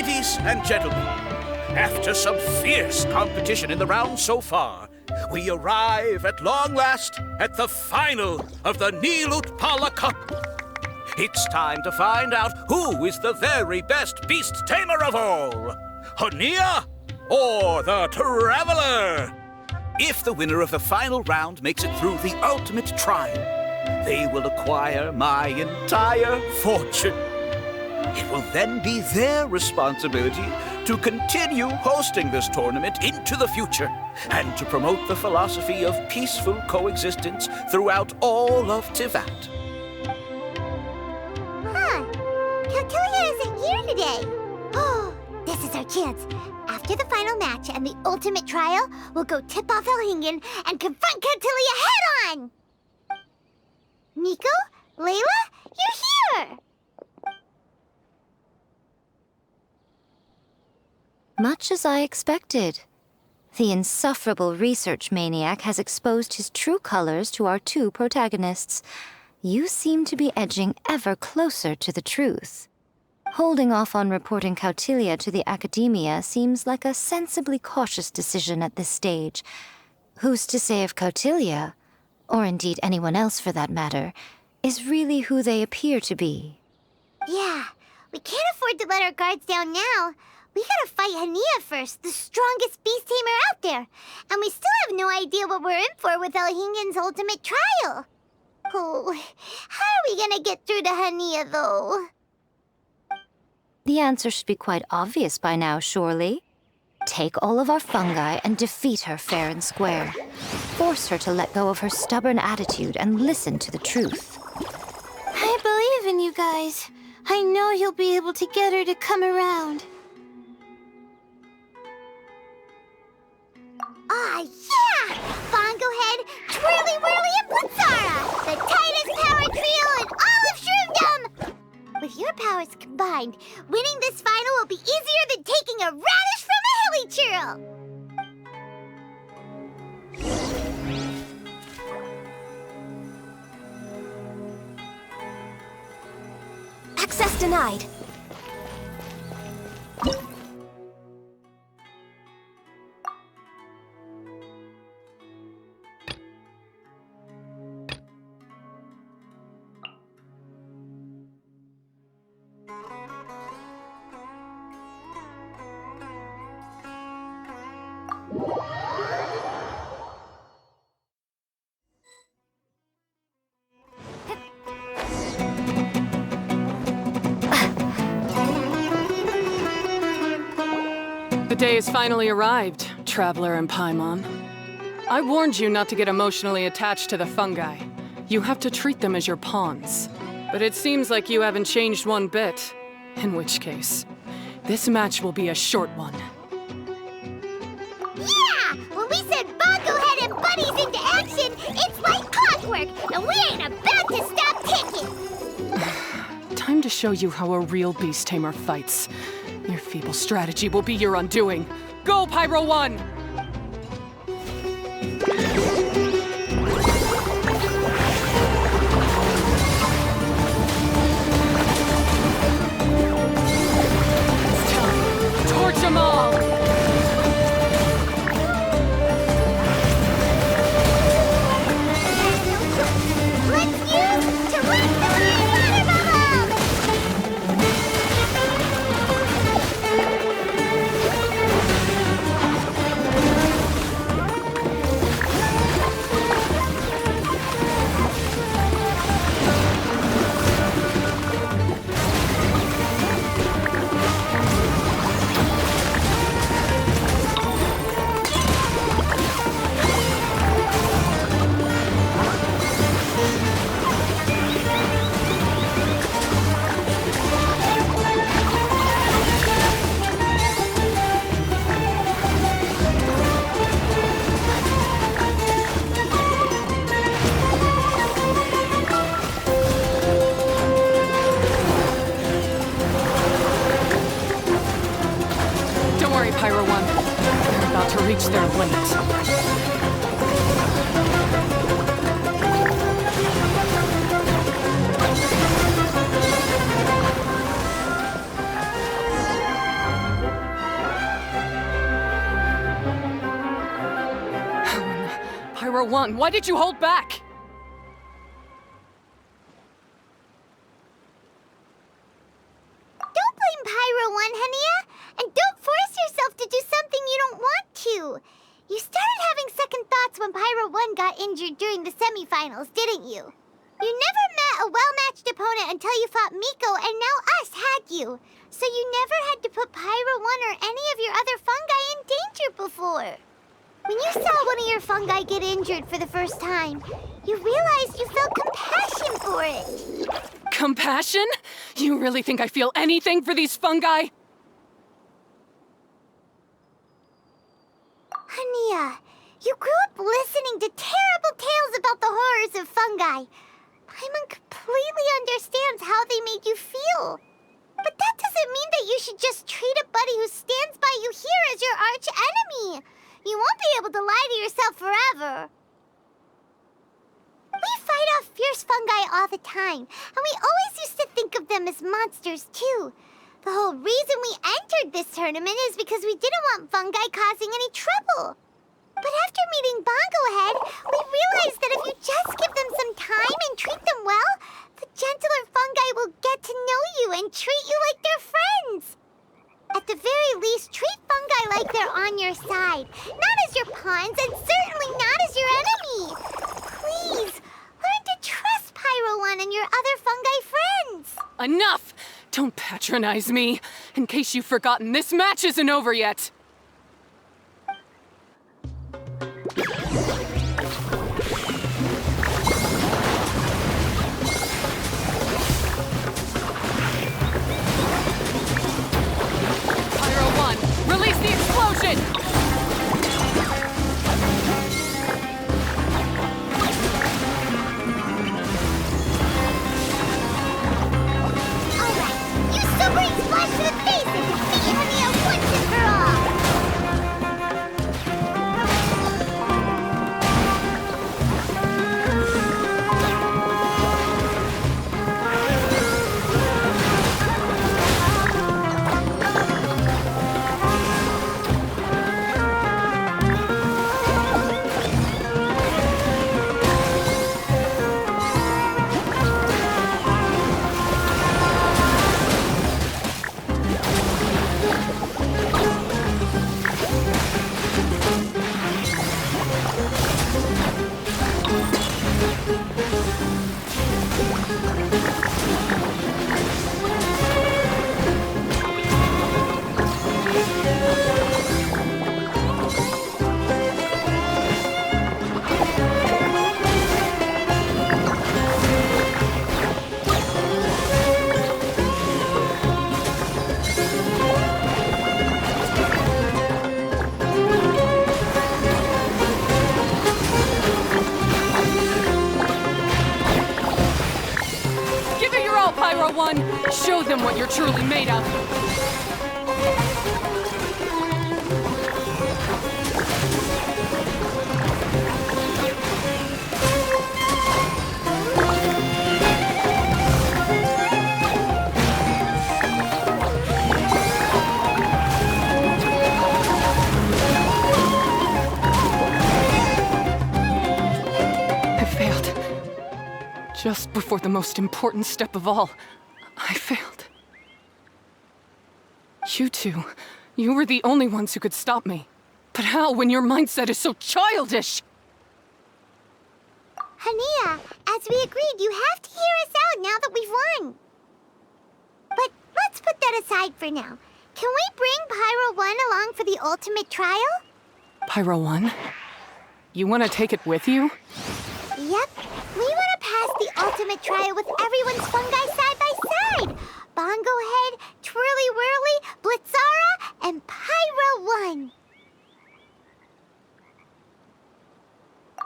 Ladies and gentlemen, after some fierce competition in the round so far, we arrive at long last at the final of the Nilotpala Cup. It's time to find out who is the very best beast tamer of all, Hania or the Traveler. If the winner of the final round makes it through the ultimate trial, they will acquire my entire fortune. It will then be their responsibility to continue hosting this tournament into the future and to promote the philosophy of peaceful coexistence throughout all of Tivat. Kautilya isn't here today. Oh, this is our chance. After the final match and the ultimate trial, we'll go tip off Elhingen and confront Kautilya head-on! Nico? Layla? You're here! Much as I expected. The insufferable research maniac has exposed his true colors to our two protagonists. You seem to be edging ever closer to the truth. Holding off on reporting Kautilya to the Academia seems like a sensibly cautious decision at this stage. Who's to say if Kautilya, or indeed anyone else for that matter, is really who they appear to be? Yeah, we can't afford to let our guards down now. We gotta fight Hania first, the strongest beast tamer out there. And we still have no idea what we're in for with Elhingen's ultimate trial. Oh, how are we gonna get through to Hania, though? The answer should be quite obvious by now, surely. Take all of our fungi and defeat her fair and square. Force her to let go of her stubborn attitude and listen to the truth. I believe in you guys. I know you'll be able to get her to come around. Ah, yeah! Bongo Head, Twirly Whirly, and Blitzara! The tightest power trio in all of Shroomdom! With your powers combined, winning this final will be easier than taking a radish from a hilly churl! Access denied. The day has finally arrived, Traveler and Paimon. I warned you not to get emotionally attached to the fungi. You have to treat them as your pawns. But it seems like you haven't changed one bit. In which case, this match will be a short one. Yeah! When we send Bongo Head and buddies into action, it's like clockwork, and we ain't about to stop ticking! Time to show you how a real beast tamer fights. Your feeble strategy will be your undoing. Go, Pyro 1! It's time. Torch them all! Let's use terrestrial water bubble! Pyro 1. They're about to reach their limit. Pyro 1, why did you hold back? Don't blame Pyro 1, Hania! And don't force yourself to do something you don't want to! You started having second thoughts when Pyro 1 got injured during the semifinals, didn't you? You never met a well-matched opponent until you fought Miko, and now us had you. So you never had to put Pyro 1 or any of your other fungi in danger before. When you saw one of your fungi get injured for the first time, you realized you felt compassion for it. Compassion? You really think I feel anything for these fungi? Hania, you grew up listening to terrible tales about the horrors of fungi. Paimon completely understands how they made you feel. But that doesn't mean that you should just treat a buddy who stands by you here as your arch enemy. You won't be able to lie to yourself forever. We fight off fierce fungi all the time, and we always used to think of them as monsters too. The whole reason we entered this tournament is because we didn't want fungi causing any trouble. But after meeting Bongo Head, we realized that if you just give them some time and treat them well, the gentler fungi will get to know you and treat you like they're friends. At the very least, treat fungi like they're on your side, not as your pawns and certainly not as your enemy. Please, learn to trust Pyro 1 and your other fungi friends. Enough! Don't patronize me. In case you've forgotten, this match isn't over yet. Pyro 1, release the explosion! Alright, use Sobering Splash to the face and defeat Hania once and for all! Pyro 1, show them what you're truly made of. Just before the most important step of all, I failed. You two, you were the only ones who could stop me. But how when your mindset is so childish? Hania, as we agreed, you have to hear us out now that we've won. But let's put that aside for now. Can we bring Pyro 1 along for the ultimate trial? Pyro 1? You want to take it with you? Yep. We want to pass the ultimate trial with everyone's fungi side by side. Bongo Head, Twirly Whirly, Blitzara, and Pyro 1.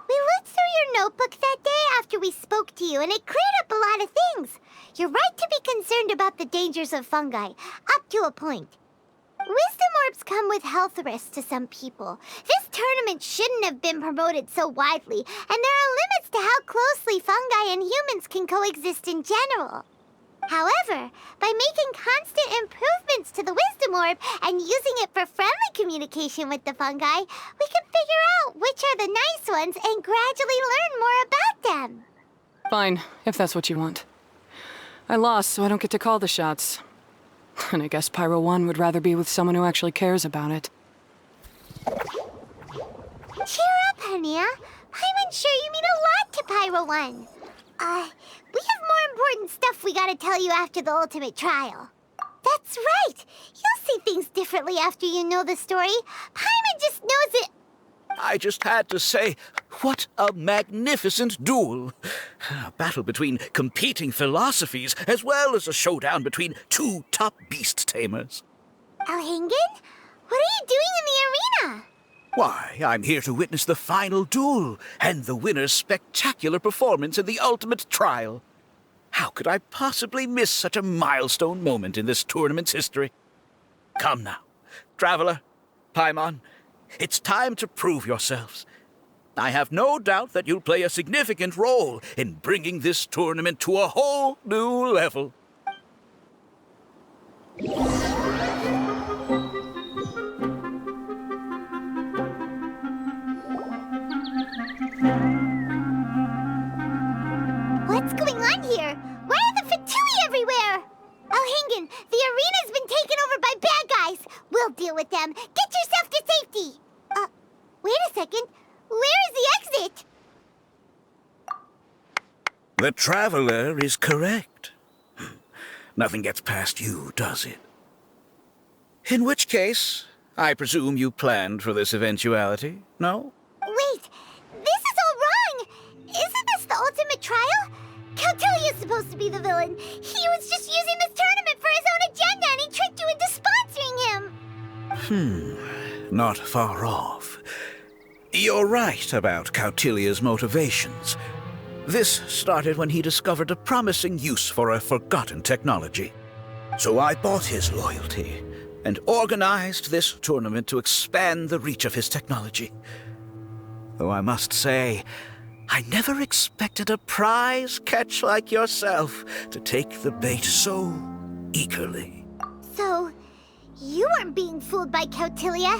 We looked through your notebook that day after we spoke to you, and it cleared up a lot of things. You're right to be concerned about the dangers of fungi, up to a point. Wisdom orbs come with health risks to some people. This tournament shouldn't have been promoted so widely, and there are limits to how closely fungi and humans can coexist in general. However, However, by making constant improvements to the Wisdom Orb and using it for friendly communication with the fungi, we can figure out which are the nice ones and gradually learn more about them. Fine, if that's what you want. I lost, so I don't get to call the shots. And I guess Pyro 1 would rather be with someone who actually cares about it. Cheer up, Hania. I'm sure you mean a lot to Pyro 1. We have more important stuff we gotta tell you after the ultimate trial. That's right. You'll see things differently after you know the story. Paimon just knows it. I just had to say, what a magnificent duel. A battle between competing philosophies, as well as a showdown between two top beast tamers. Elhingen? What are you doing in the arena? Why, I'm here to witness the final duel and the winner's spectacular performance in the ultimate trial. How could I possibly miss such a milestone moment in this tournament's history? Come now, Traveler, Paimon, it's time to prove yourselves. I have no doubt that you'll play a significant role in bringing this tournament to a whole new level. What's going on here? Why are the Fatui everywhere? Elhingen, the arena's been taken over by bad guys. We'll deal with them. Get yourself to safety. Wait a second. Where is the exit? The Traveler is correct. Nothing gets past you, does it? In which case, I presume you planned for this eventuality, no? Wait, this is all wrong. Isn't this the ultimate trial? Cautilia's supposed to be the villain. He was just using this tournament for his own agenda and he tricked you into sponsoring him. Not far off. You're right about Cautilia's motivations. This started when he discovered a promising use for a forgotten technology. So I bought his loyalty and organized this tournament to expand the reach of his technology. Though I must say, I never expected a prize catch like yourself to take the bait so eagerly. So, you weren't being fooled by Cautilia.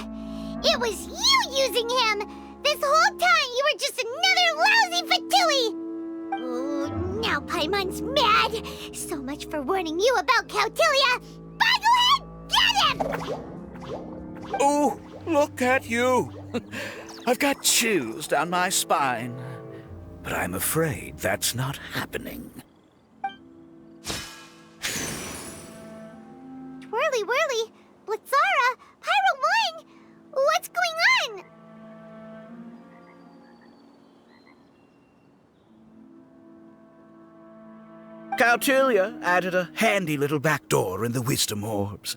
It was you using him! This whole time you were just another lousy Fatui! Oh, now Paimon's mad! So much for warning you about Cautilia! Boglehead, get him! Oh, look at you! I've got chills down my spine. But I'm afraid that's not happening. Twirly whirly, Blitzara, Pyro 1! What's going on? Cautilia added a handy little back door in the Wisdom Orbs.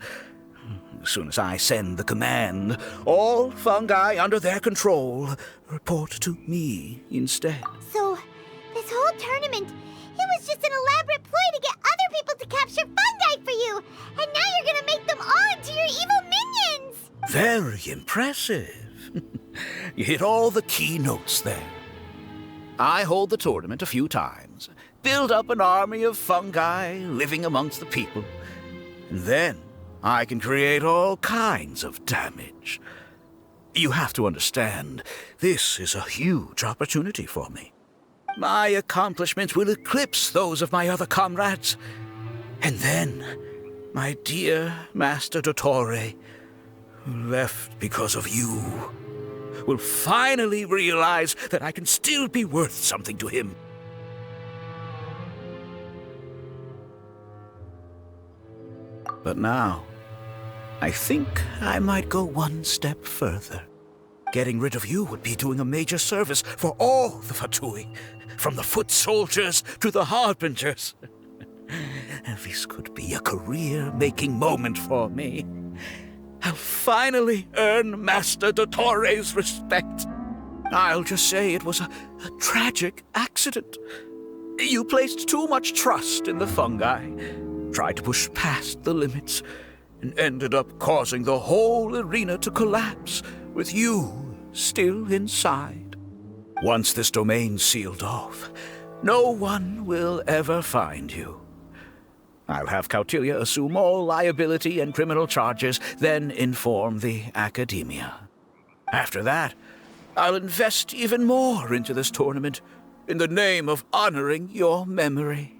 As soon as I send the command, all fungi under their control report to me instead. So, this whole tournament, it was just an elaborate ploy to get other people to capture fungi for you! And now you're gonna make them all into your evil minions! Very impressive. You hit all the key notes there. I hold the tournament a few times, build up an army of fungi living amongst the people, and then I can create all kinds of damage. You have to understand, this is a huge opportunity for me. My accomplishments will eclipse those of my other comrades. And then, my dear Master Dottore, who left because of you, will finally realize that I can still be worth something to him. But now, I think I might go one step further. Getting rid of you would be doing a major service for all the Fatui, from the foot soldiers to the harbingers. This could be a career-making moment for me. I'll finally earn Master Dottore's respect. I'll just say it was a tragic accident. You placed too much trust in the fungi, tried to push past the limits, and ended up causing the whole arena to collapse, with you still inside. Once this domain's sealed off, no one will ever find you. I'll have Cautilia assume all liability and criminal charges, then inform the Academia. After that, I'll invest even more into this tournament in the name of honoring your memory.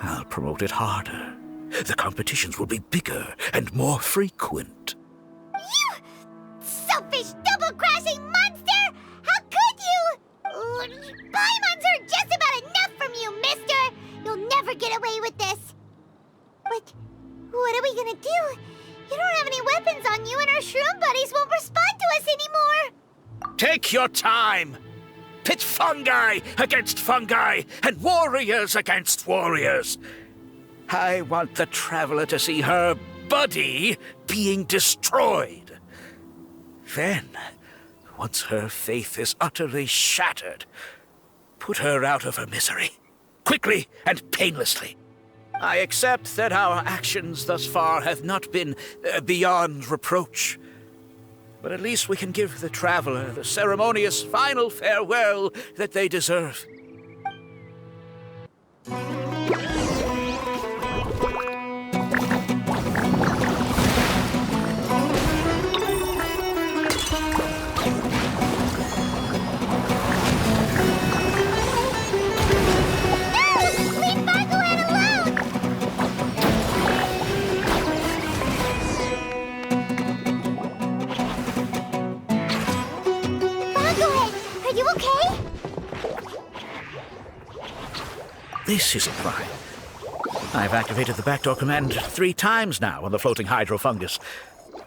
I'll promote it harder. The competitions will be bigger and more frequent. You selfish, double-crashing monster! How could you? Paimons are just about enough from you, mister! You'll never get away with this. But what are we gonna do? You don't have any weapons on you, and our shroom buddies won't respond to us anymore. Take your time! Pit fungi against fungi, and warriors against warriors. I want the Traveler to see her buddy being destroyed. Then, once her faith is utterly shattered, put her out of her misery, quickly and painlessly. I accept that our actions thus far have not been beyond reproach. But at least we can give the Traveler the ceremonious final farewell that they deserve. This isn't right. I've activated the backdoor command 3 times now on the floating hydro fungus.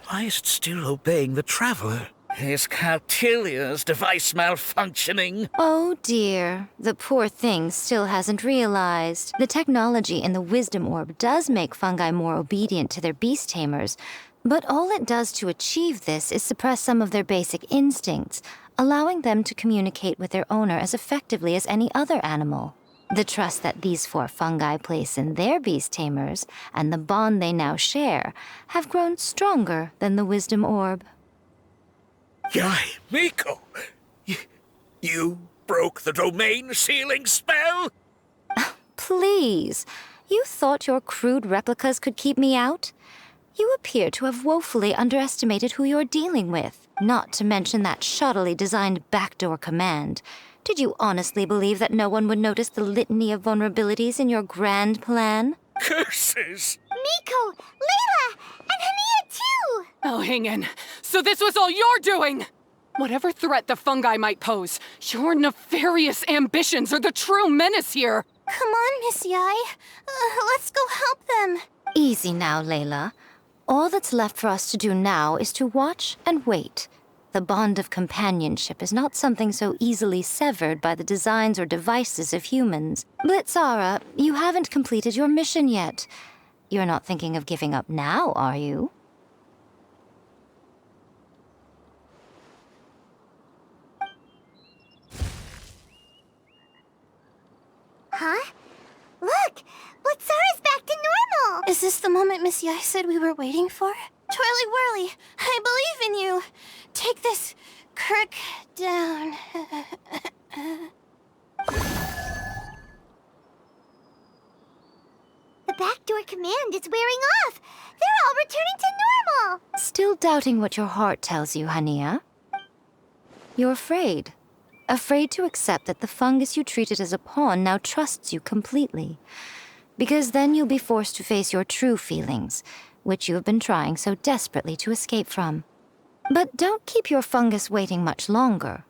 Why is it still obeying the Traveler? Is Cautilia's device malfunctioning? Oh dear, the poor thing still hasn't realized. The technology in the Wisdom Orb does make fungi more obedient to their beast tamers, but all it does to achieve this is suppress some of their basic instincts, allowing them to communicate with their owner as effectively as any other animal. The trust that these 4 fungi place in their beast tamers, and the bond they now share, have grown stronger than the Wisdom Orb. Yai, Miko! You broke the domain sealing spell? Please, you thought your crude replicas could keep me out? You appear to have woefully underestimated who you're dealing with, not to mention that shoddily designed backdoor command. Did you honestly believe that no one would notice the litany of vulnerabilities in your grand plan? Curses! Miko, Layla, and Hania too! Oh, Hingen, so this was all you're doing! Whatever threat the fungi might pose, your nefarious ambitions are the true menace here! Come on, Miss Yai. Let's go help them. Easy now, Layla. All that's left for us to do now is to watch and wait. The bond of companionship is not something so easily severed by the designs or devices of humans. Blitzara, you haven't completed your mission yet. You're not thinking of giving up now, are you? Huh? Look! Blitzara's back to normal! Is this the moment Miss Yai said we were waiting for? Twirly Whirly, I believe in you. Take this crook down. The backdoor command is wearing off! They're all returning to normal! Still doubting what your heart tells you, Hania? You're afraid. Afraid to accept that the fungus you treated as a pawn now trusts you completely. Because then you'll be forced to face your true feelings, which you have been trying so desperately to escape from. But don't keep your fungus waiting much longer.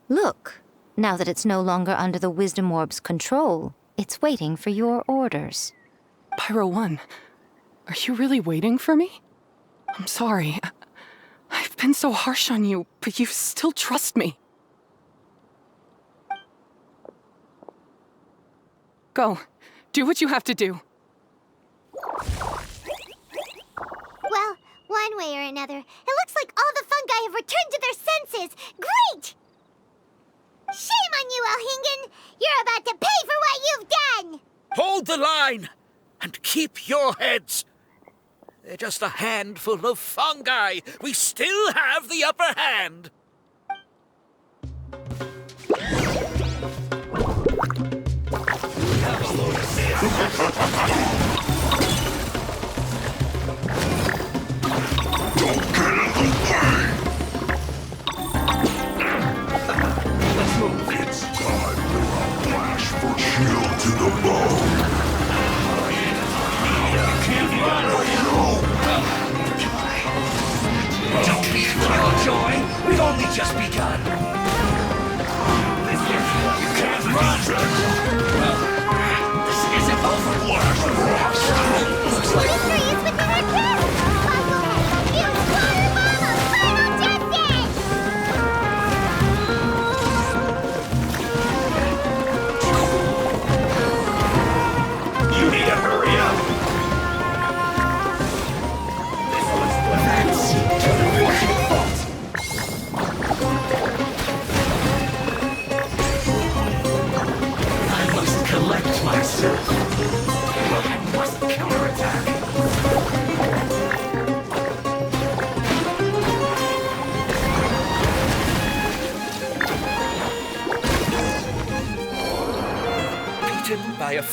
Look, now that it's no longer under the Wisdom Orb's control, it's waiting for your orders. Pyro 1, are you really waiting for me? I'm sorry. I've been so harsh on you, but you still trust me. Go. Do what you have to do. Well, one way or another, it looks like all the fungi have returned to their senses. Great! Shame on you, Elhingen! You're about to pay for what you've done! Hold the line! And keep your heads! They're just a handful of fungi. We still have the upper hand.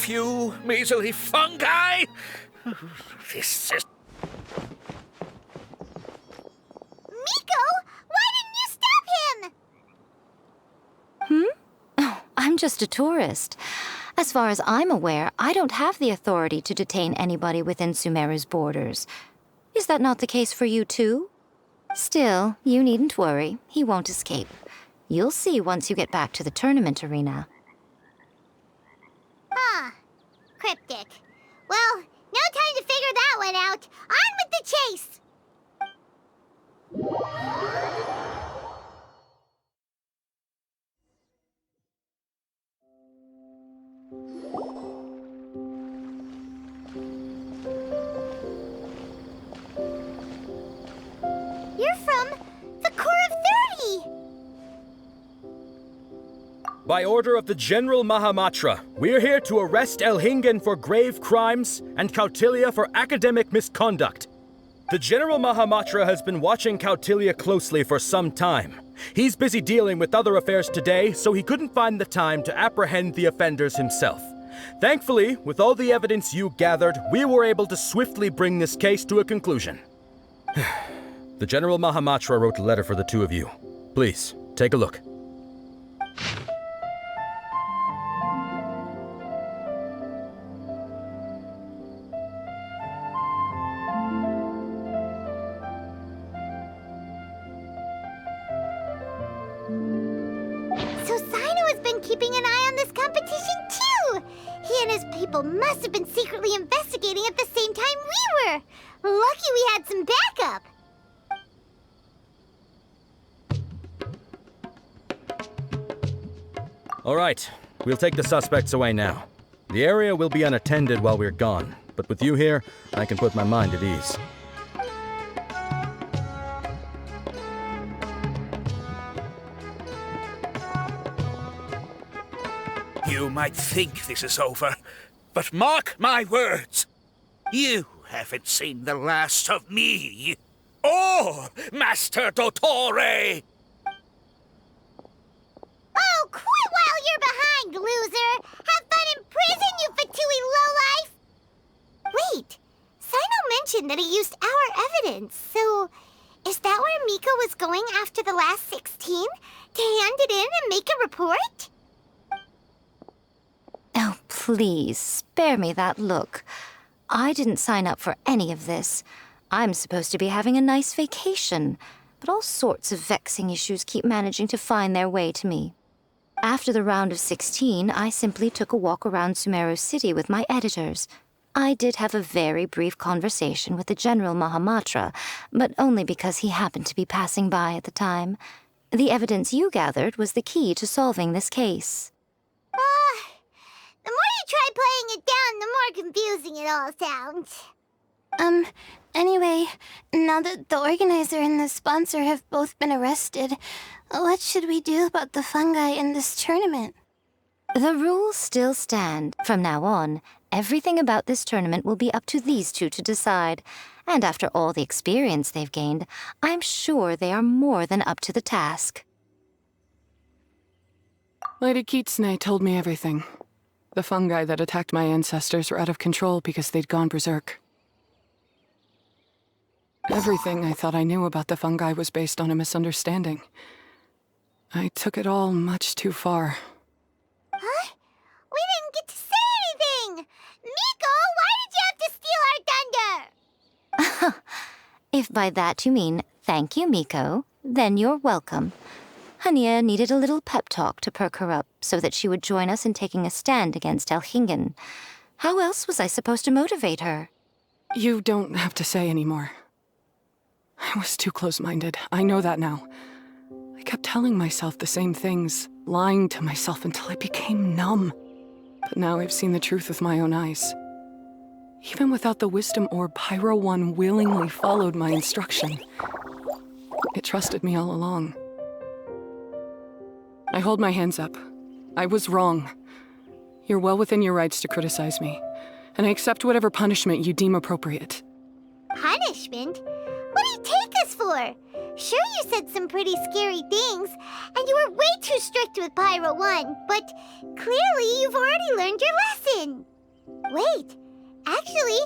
few measly fungi? This is... Miko, why didn't you stop him? Oh, I'm just a tourist. As far as I'm aware, I don't have the authority to detain anybody within Sumeru's borders. Is that not the case for you too? Still, you needn't worry. He won't escape. You'll see once you get back to the tournament arena. Cryptic. Well, no time to figure that one out. On with the chase! You're from the Corps of 30! By order of the General Mahamatra, we're here to arrest Elhingen for grave crimes and Kautilya for academic misconduct. The General Mahamatra has been watching Kautilya closely for some time. He's busy dealing with other affairs today, so he couldn't find the time to apprehend the offenders himself. Thankfully, with all the evidence you gathered, we were able to swiftly bring this case to a conclusion. The General Mahamatra wrote a letter for the two of you. Please, take a look. So Sino has been keeping an eye on this competition too! He and his people must have been secretly investigating at the same time we were! Lucky we had some backup! All right, we'll take the suspects away now. The area will be unattended while we're gone, but with you here, I can put my mind at ease. You might think this is over, but mark my words. You haven't seen the last of me. Or Master Dottore! Oh, quit while you're behind, loser! Have fun in prison, you fatui lowlife! Wait, Sino mentioned that he used our evidence, so is that where Miko was going after the last 16? To hand it in and make a report? Oh, please, spare me that look. I didn't sign up for any of this. I'm supposed to be having a nice vacation, but all sorts of vexing issues keep managing to find their way to me. After the round of 16, I simply took a walk around Sumeru City with my editors. I did have a very brief conversation with the General Mahamatra, but only because he happened to be passing by at the time. The evidence you gathered was the key to solving this case. The more you try playing it down, the more confusing it all sounds. Anyway, now that the organizer and the sponsor have both been arrested, what should we do about the fungi in this tournament? The rules still stand. From now on, everything about this tournament will be up to these two to decide. And after all the experience they've gained, I'm sure they are more than up to the task. Lady Kitsune told me everything. The fungi that attacked my ancestors were out of control because they'd gone berserk. Everything I thought I knew about the fungi was based on a misunderstanding. I took it all much too far. Huh? We didn't get to say anything! Miko, why did you have to steal our thunder? If by that you mean thank you, Miko, then you're welcome. Hania needed a little pep talk to perk her up so that she would join us in taking a stand against Elhingen. How else was I supposed to motivate her? You don't have to say anymore. I was too close-minded. I know that now. I kept telling myself the same things, lying to myself until I became numb. But now I've seen the truth with my own eyes. Even without the wisdom orb, Pyro One willingly followed my instruction. It trusted me all along. I hold my hands up. I was wrong. You're well within your rights to criticize me, and I accept whatever punishment you deem appropriate. Punishment? What do you take us for? Sure, you said some pretty scary things, and you were way too strict with Pyro One, but clearly you've already learned your lesson. Wait, actually,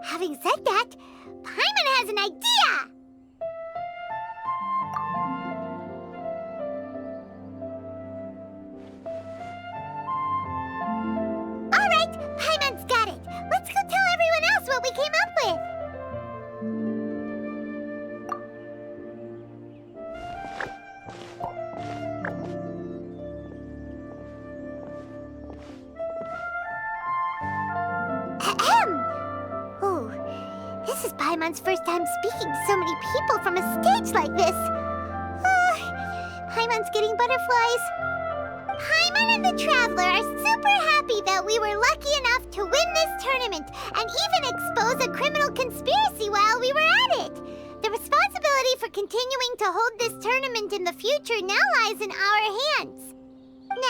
having said that, Paimon has an idea! Alright, Paimon's got it. Let's go tell everyone else what we came up with. Oh, this is Paimon's first time speaking to so many people from a stage like this. Paimon's getting butterflies. Paimon and the Traveler are super happy that we were lucky enough to win this tournament and even expose a criminal conspiracy while we were at it. The responsibility for continuing to hold this tournament in the future now lies in our hands.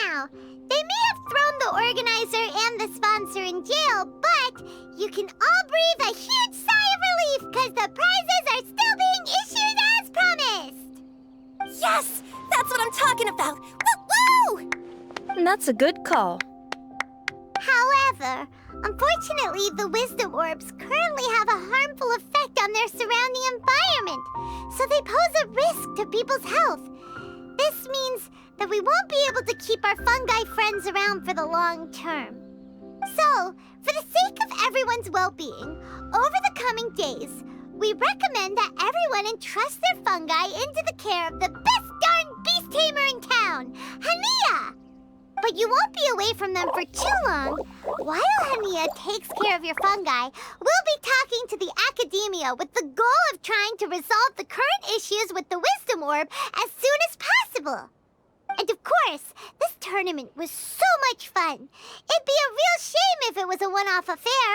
Now, they may have thrown the organizer and the sponsor in jail, but you can all breathe a huge sigh of relief because the prizes are still being issued as promised! Yes! That's what I'm talking about! Woo-woo! That's a good call. However, unfortunately, the wisdom orbs currently have a harmful effect on their surrounding environment, so they pose a risk to people's health. This means that we won't be able to keep our fungi friends around for the long term. So, for the sake of everyone's well-being, over the coming days, we recommend that everyone entrust their fungi into the care of the best darn beast tamer in town, Hania! But you won't be away from them for too long. While Hania takes care of your fungi, we'll be talking to the academia with the goal of trying to resolve the current issues with the wisdom orb as soon as possible. And of course, this tournament was so much fun. It'd be a real shame if it was a one-off affair.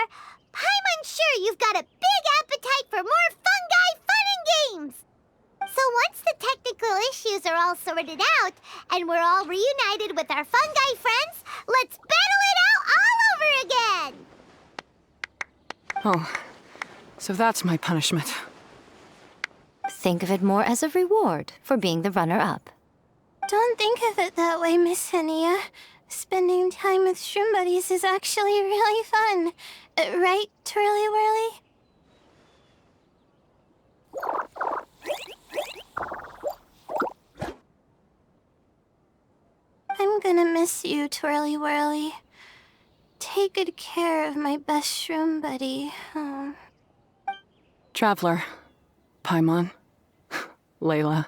I'm sure you've got a big appetite for more fungi fun and games. So once the technical issues are all sorted out, and we're all reunited with our fungi friends, let's battle it out all over again! Oh, so that's my punishment. Think of it more as a reward for being the runner-up. Don't think of it that way, Miss Hania. Spending time with shroom buddies is actually really fun. Right, Twirly Whirly? I'm gonna miss you, Twirly Whirly. Take good care of my best shroom buddy. Oh. Traveler, Paimon, Layla,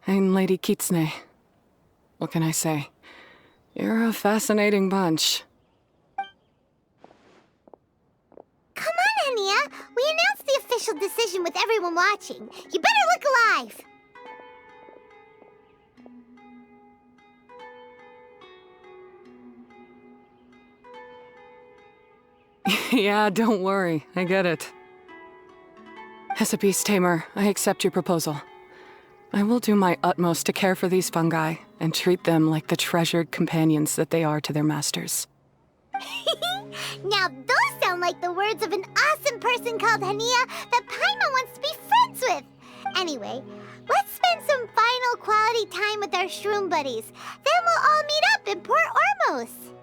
and Lady Kitsune. What can I say? You're a fascinating bunch. Come on, Hania. We announced the official decision with everyone watching. You better look alive. Yeah, don't worry. I get it. As a beast tamer, I accept your proposal. I will do my utmost to care for these fungi and treat them like the treasured companions that they are to their masters. Now those sound like the words of an awesome person called Hania that Paimon wants to be friends with. Anyway, let's spend some final quality time with our shroom buddies. Then we'll all meet up in Port Ormos.